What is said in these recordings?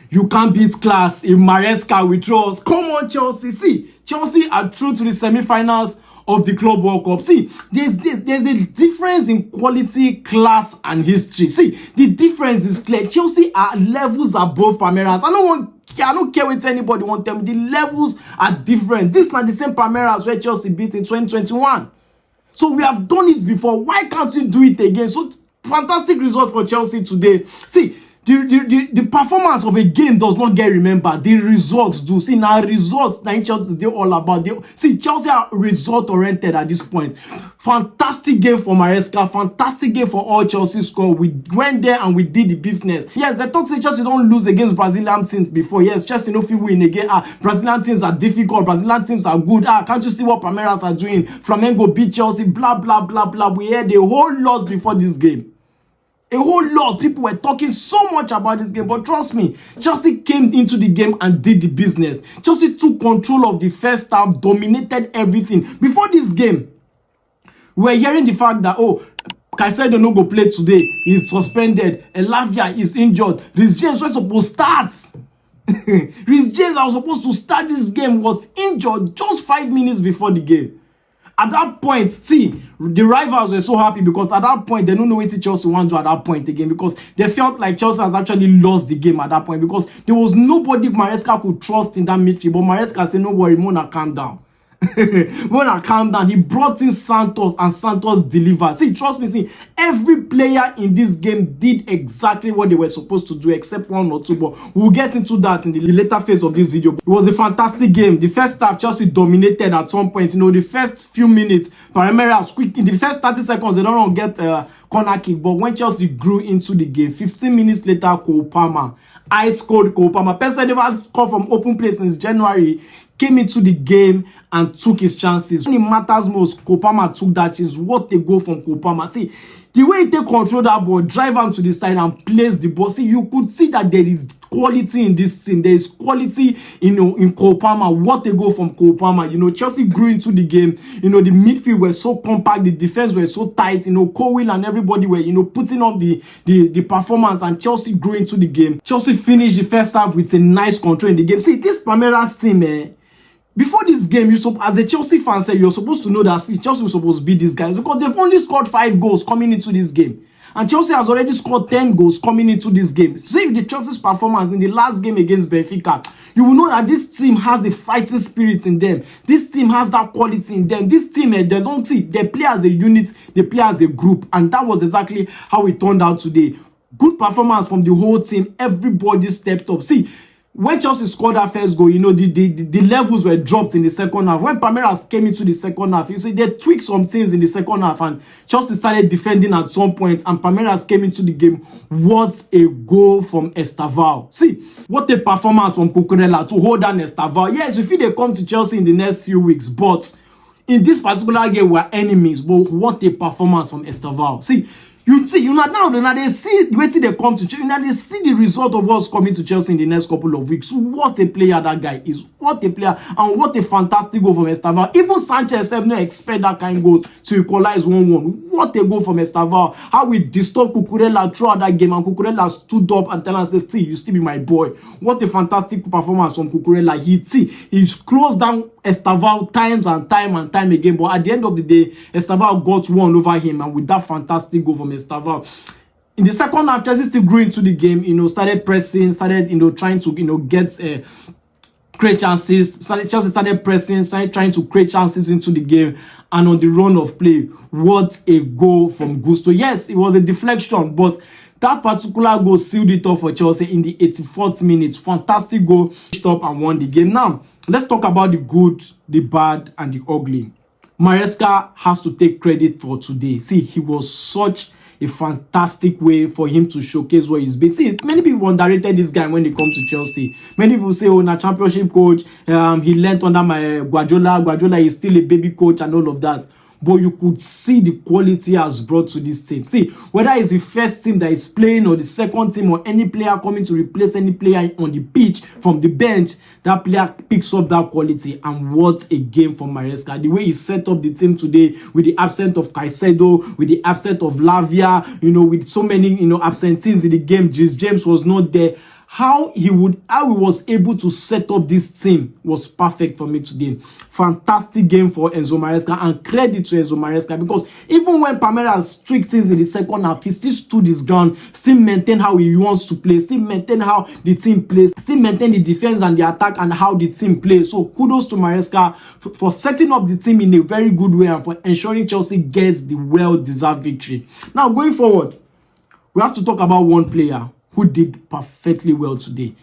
You can't beat class in Maresca with us. Come on, Chelsea. See, Chelsea are through to the semi-finals of the Club World Cup. See, there's a difference in quality, class, and history. See, the difference is clear. Chelsea are levels above Palmeiras. I don't care what anybody wants them. The levels are different. This is not the same Palmeiras where Chelsea beat in 2021. So we have done it before. Why can't we do it again? So fantastic result for Chelsea today. See, the performance of a game does not get remembered. The results do. See, now results, now Chelsea, they're all about. See, Chelsea are result-oriented at this point. Fantastic game for Maresca. Fantastic game for all Chelsea squad. We went there and we did the business. Yes, they talk say Chelsea don't lose against Brazilian teams before. Yes, Chelsea no fit win again. Brazilian teams are difficult. Brazilian teams are good. Can't you see what Palmeiras are doing? Flamengo beat Chelsea. Blah, blah, blah, blah. We heard a whole lot before this game. A whole lot. People were talking so much about this game. But trust me, Chelsea came into the game and did the business. Chelsea took control of the first half, dominated everything. Before this game, we were hearing the fact that, oh, Caicedo no go play today. He's suspended. Elavia is injured. Reece James was supposed to start. Reece James, I was supposed to start this game, was injured just 5 minutes before the game. At that point, see, the rivals were so happy because at that point, they don't know what Chelsea want to do at that point again because they felt like Chelsea has actually lost the game at that point because there was nobody Maresca could trust in that midfield. But Maresca said, no worry, Mona, calm down. Mona, calm down. He brought in Santos and Santos delivered. See, trust me, see, every player in this game did exactly what they were supposed to do except one or two. But we'll get into that in the later phase of this video. It was a fantastic game. The first half, Chelsea dominated at some point. You know, the first few minutes, Palmeiras quick. In the first 30 seconds, they don't get a corner kick. But when Chelsea grew into the game, 15 minutes later, Cole Palmer, ice cold Cole Palmer, person never scored from open play since January, came into the game and took his chances. When it matters most, Kopama took that chance. What a goal from Kopama. See, the way he take control that ball, drive him to the side and place the ball. See, you could see that there is quality in this team. There is quality, you know, in Kopama. What a goal from Kopama. You know, Chelsea grew into the game. You know, the midfield were so compact. The defense were so tight. You know, Cowell and everybody were, you know, putting up the performance, and Chelsea grew into the game. Chelsea finished the first half with a nice control in the game. See, this Palmeiras team, before this game, as a Chelsea fan, you're supposed to know that Chelsea was supposed to beat these guys because they've only scored 5 goals coming into this game. And Chelsea has already scored 10 goals coming into this game. See the Chelsea's performance in the last game against Benfica, you will know that this team has a fighting spirit in them. This team has that quality in them. This team, they don't see, they play as a unit, they play as a group. And that was exactly how it turned out today. Good performance from the whole team. Everybody stepped up. See, when Chelsea scored that first goal, you know, the levels were dropped in the second half. When Palmeiras came into the second half, you see, they tweaked some things in the second half and Chelsea started defending at some point and Palmeiras came into the game. What a goal from Estevao. See, what a performance from Cucurella to hold down Estevao. Yes, we feel they come to Chelsea in the next few weeks, but in this particular game, we're enemies. But what a performance from Estevao. See, you see, you know, now they see waiting they come to Chelsea. Now they see the result of what's coming to Chelsea in the next couple of weeks. What a player that guy is. What a player. And what a fantastic goal from Estavao. Even Sanchez have not expect that kind of goal to equalize 1-1. What a goal from Estavao. How we disturbed Cucurella throughout that game. And Cucurella stood up and tell us, still, you still be my boy. What a fantastic performance from Cucurella. He's closed down Estavao times and time again. But at the end of the day, Estavao got one over him. And with that fantastic goal from Estavao. In the second half, Chelsea still grew into the game, you know, started pressing, started, you know, trying to, you know, get create chances. Chelsea started pressing, started trying to create chances into the game. And on the run of play, what a goal from Gusto. Yes, it was a deflection, but that particular goal sealed it off for Chelsea in the 84th minute. Fantastic goal, stop and won the game. Now, let's talk about the good, the bad, and the ugly. Maresca has to take credit for today. See, he was such a fantastic way for him to showcase what he's been. See, many people underrated this guy when they come to Chelsea. Many people say, oh, na championship coach, he learned under my Guardiola. Guardiola is still a baby coach and all of that. But you could see the quality he has brought to this team. See, whether it's the first team that is playing or the second team or any player coming to replace any player on the pitch from the bench, that player picks up that quality. And what a game for Maresca. The way he set up the team today with the absence of Caicedo, with the absence of Lavia, you know, with so many, you know, absentees in the game. James was not there. how he was able to set up this team was perfect for me today. Fantastic game for Enzo Maresca, and credit to Enzo Maresca, because even when Palmeiras strict things in the second half, he still stood his ground, still maintain how he wants to play, still maintain how the team plays, still maintain the defense and the attack and how the team plays. So kudos to Maresca for setting up the team in a very good way and for ensuring Chelsea gets the well-deserved victory. Now, going forward, we have to talk about one player who did perfectly well today.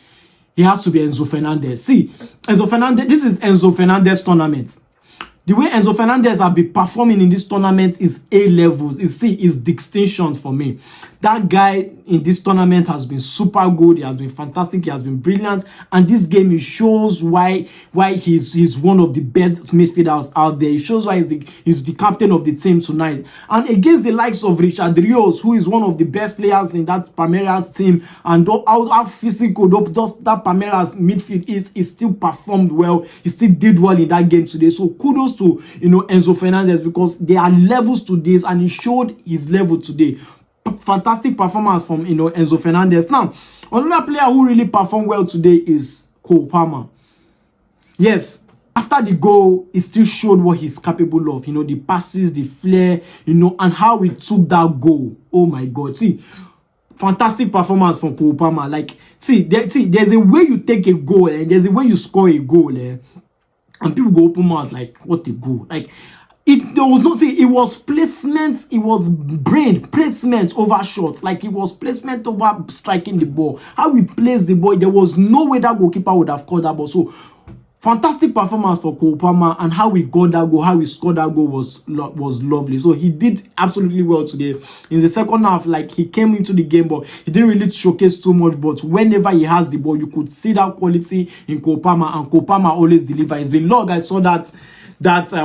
He has to be Enzo Fernandez. See, Enzo Fernandez, this is Enzo Fernandez tournament. The way Enzo Fernandez have been performing in this tournament is A levels. Is distinction for me. That guy in this tournament has been super good. He has been fantastic. He has been brilliant. And this game, he shows why he's one of the best midfielders out there. He shows why he's the captain of the team tonight. And against the likes of Richard Rios, who is one of the best players in that Palmeiras team, and how physical just that Palmeiras midfield is, he still performed well. He still did well in that game today. So kudos to Enzo Fernandez, because there are levels to this, and he showed his level today. Fantastic performance from Enzo Fernandez. Now, another player who really performed well today is Cole Palmer. Yes, after the goal, he still showed what he's capable of. The passes, the flair, and how he took that goal. Oh my God! See, fantastic performance from Cole Palmer. Like, there's a way you take a goal, and there's a way you score a goal, and people go open mouth like, what a goal! Like, there was no, it was placement, it was brain placement over shot, like it was placement over striking the ball. How he placed the ball, there was no way that goalkeeper would have caught that ball. So fantastic performance for Cole Palmer, and how he got that goal, how he scored that goal was lovely. So he did absolutely well today. In the second half, like, he came into the game, but he didn't really showcase too much. But whenever he has the ball, you could see that quality in Cole Palmer, and Cole Palmer always delivers. It's been long I saw that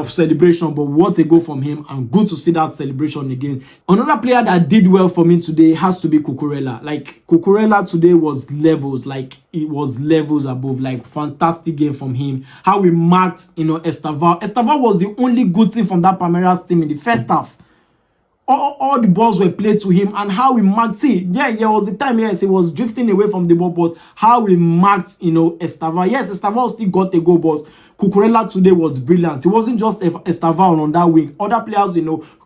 celebration, but what a goal from him, and good to see that celebration again. Another player that did well for me today has to be Cucurella. Like, Cucurella today was levels, like it was levels above. Like, fantastic game from him. How he marked Estevao. Estevao was the only good thing from that Palmeiras team in the first half. All the balls were played to him, and how he marked. There was a time, yes, he was drifting away from the ball, but how he marked, Estevao. Yes, Estevao still got a goal, but Cucurella today was brilliant. It wasn't just Estevao on that wing. Other players,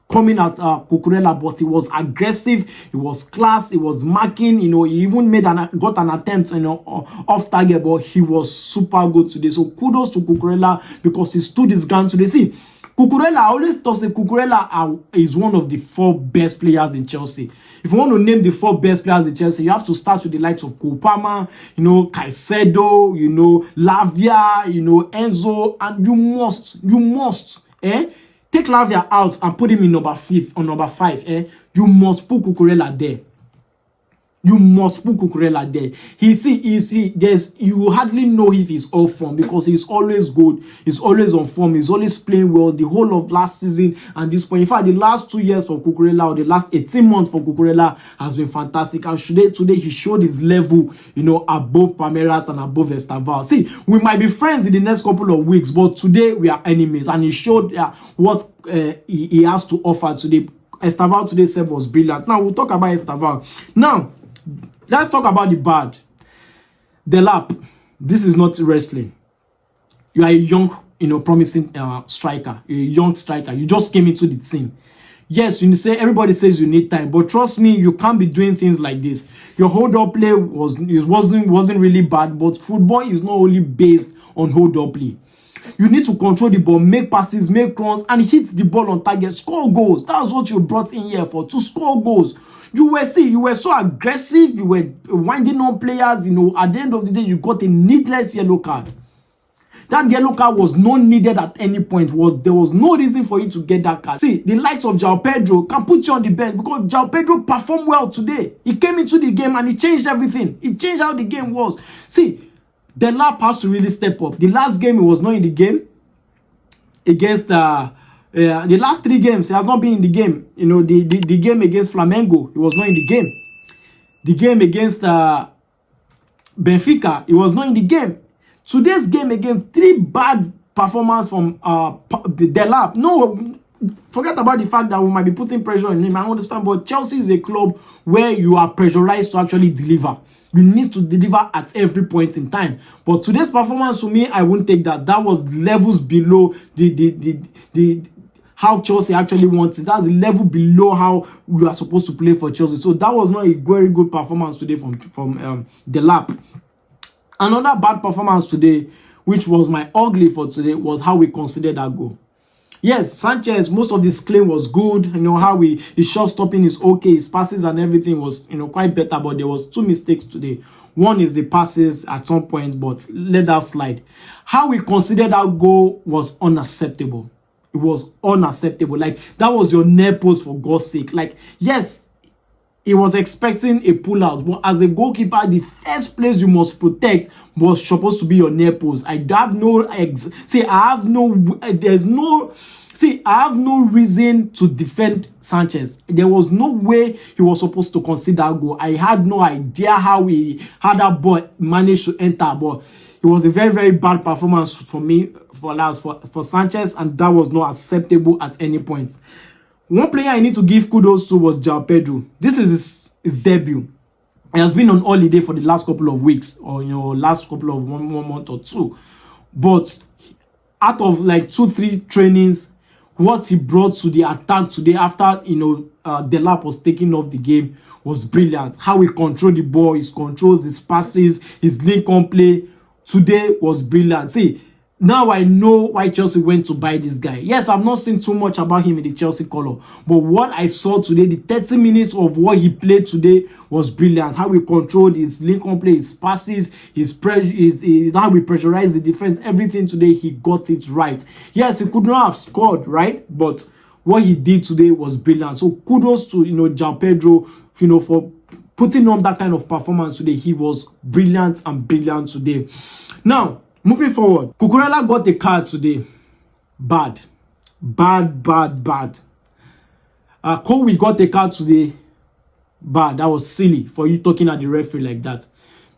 coming at Cucurella, but he was aggressive, he was class, he was marking, he even got an attempt, off target, but he was super good today. So kudos to Cucurella, because he stood his ground today. See, Cucurella, I always thought Cucurella is one of the 4 best players in Chelsea. If you want to name the 4 best players in Chelsea, you have to start with the likes of Cole Palmer, Caicedo, Lavia, Enzo, and you must, take Lavia out and put him in number 5, You must put Cucurella there. You must put Cucurella there. You hardly know if he's off form, because he's always good. He's always on form. He's always playing well. The whole of last season and this point, in fact, the last 2 years for Cucurella, or the last 18 months for Cucurella, has been fantastic. And today he showed his level, above Palmeiras and above Estavao. See, we might be friends in the next couple of weeks, but today we are enemies. And he showed what he has to offer today. Estavao today was brilliant. Now we'll talk about Estavao. Now, let's talk about the bad. The lap. This is not wrestling. You are a young, promising striker. You're a young striker. You just came into the team. Yes, everybody says you need time, but trust me, you can't be doing things like this. Your hold-up play wasn't really bad, but football is not only based on hold-up play. You need to control the ball, make passes, make runs, and hit the ball on target. Score goals. That's what you brought in here for, to score goals. You were so aggressive. You were winding on players. At the end of the day, you got a needless yellow card. That yellow card was not needed at any point. There was no reason for you to get that card. See, the likes of João Pedro can put you on the bench, because João Pedro performed well today. He came into the game and he changed everything. He changed how the game was. See, the lap has to really step up. The last game, he was not in the game against the last 3 games, he has not been in the game. The game against Flamengo, he was not in the game. The game against Benfica, he was not in the game. Today's game again, 3 bad performances from the lap. No, forget about the fact that we might be putting pressure on him. I understand, but Chelsea is a club where you are pressurized to actually deliver. You need to deliver at every point in time. But today's performance, for me, I won't take that. That was levels below the how Chelsea actually wants it. That's a level below how we are supposed to play for Chelsea. So that was not a very good performance today from the lap. Another bad performance today, which was my ugly for today, was how we considered that goal. Yes, Sanchez, most of this claim was good. You know, how his shot stopping is okay, his passes and everything was, you know, quite better, but there was 2 mistakes today. One is the passes at some point, but let that slide. How we considered that goal was unacceptable. It was unacceptable. Like, that was your near post, for God's sake. Like, yes, he was expecting a pullout, but as a goalkeeper, the first place you must protect was supposed to be your near post. I have no reason to defend Sanchez. There was no way he was supposed to concede that goal. I had no idea how he had that ball managed to enter, but it was a very, very bad performance for me, for Sanchez, and that was not acceptable at any point. One player I need to give kudos to was João Pedro. This is his debut. He has been on holiday for the last couple of weeks, or, you know, last couple of one month or two. But out of like 2-3 trainings, what he brought to the attack today after, you know, Delap was taken off the game was brilliant. How he controlled the ball, his controls, his passes, his link-on play today was brilliant. See, now I know why Chelsea went to buy this guy. Yes, I've not seen too much about him in the Chelsea color, but what I saw today, the 30 minutes of what he played today was brilliant. How he controlled his link-on play, his passes, how he pressurized the defense, everything today, he got it right. Yes, he could not have scored, right? But what he did today was brilliant. So kudos to, you know, João Pedro, you know, for putting on that kind of performance today. He was brilliant and brilliant today. Now, moving forward, Cucurella got a card today. Bad. Kobe got a card today. Bad. That was silly for you talking at the referee like that.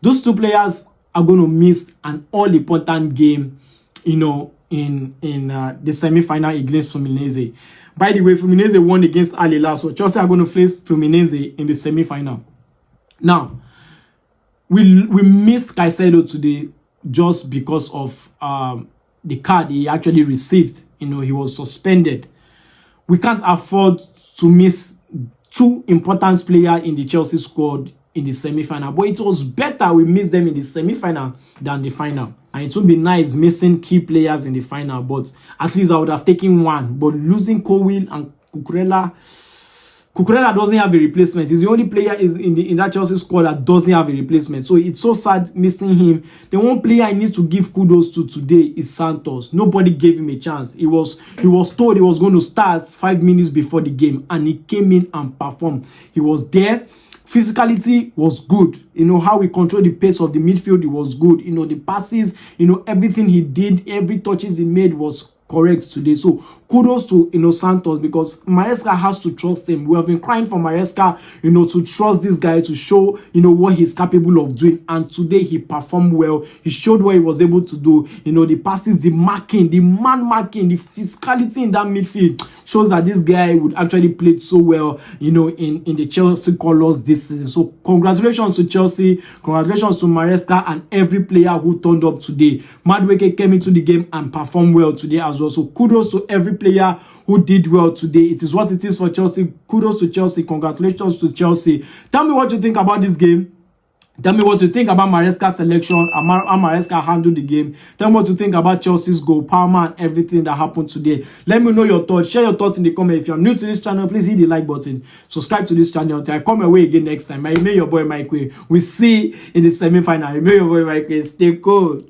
Those two players are going to miss an all-important game, you know, in the semi-final against Fluminense. By the way, Fluminense won against Al Hilal, so Chelsea are going to face Fluminense in the semi-final. Now, we missed Caicedo today just because of the card he actually received. You know, he was suspended. We can't afford to miss 2 important players in the Chelsea squad in the semi-final. But it was better we missed them in the semi-final than the final. And it would be nice missing key players in the final, but at least I would have taken one. But losing Colwill and Cucurella doesn't have a replacement. He's the only player in that Chelsea squad that doesn't have a replacement. So it's so sad missing him. The one player I need to give kudos to today is Santos. Nobody gave him a chance. He was told he was going to start 5 minutes before the game, and he came in and performed. He was there. Physicality was good. You know, how he controlled the pace of the midfield, it was good. You know, the passes, you know, everything he did, every touches he made was correct today. So kudos to, you know, Santos, because Maresca has to trust him. We have been crying for Maresca, you know, to trust this guy, to show, you know, what he's capable of doing. And today he performed well. He showed what he was able to do. You know, the passes, the marking, the man marking, the physicality in that midfield shows that this guy would actually play so well, you know, in the Chelsea colors this season. So congratulations to Chelsea, congratulations to Maresca and every player who turned up today. Madueke came into the game and performed well today as well. So kudos to every player who did well today. It is what it is for Chelsea. Kudos to Chelsea. Congratulations to Chelsea. Tell me what you think about this game. Tell me what you think about Maresca's selection, how Maresca handled the game. Tell me what you think about Chelsea's goal, Palma, and everything that happened today. Let me know your thoughts. Share your thoughts in the comment. If you're new to this channel, please hit the like button. Subscribe to this channel until I come away again next time. I remain your boy Mike Way. We see in the semi-final. I remain your boy Mike Way. Stay cool.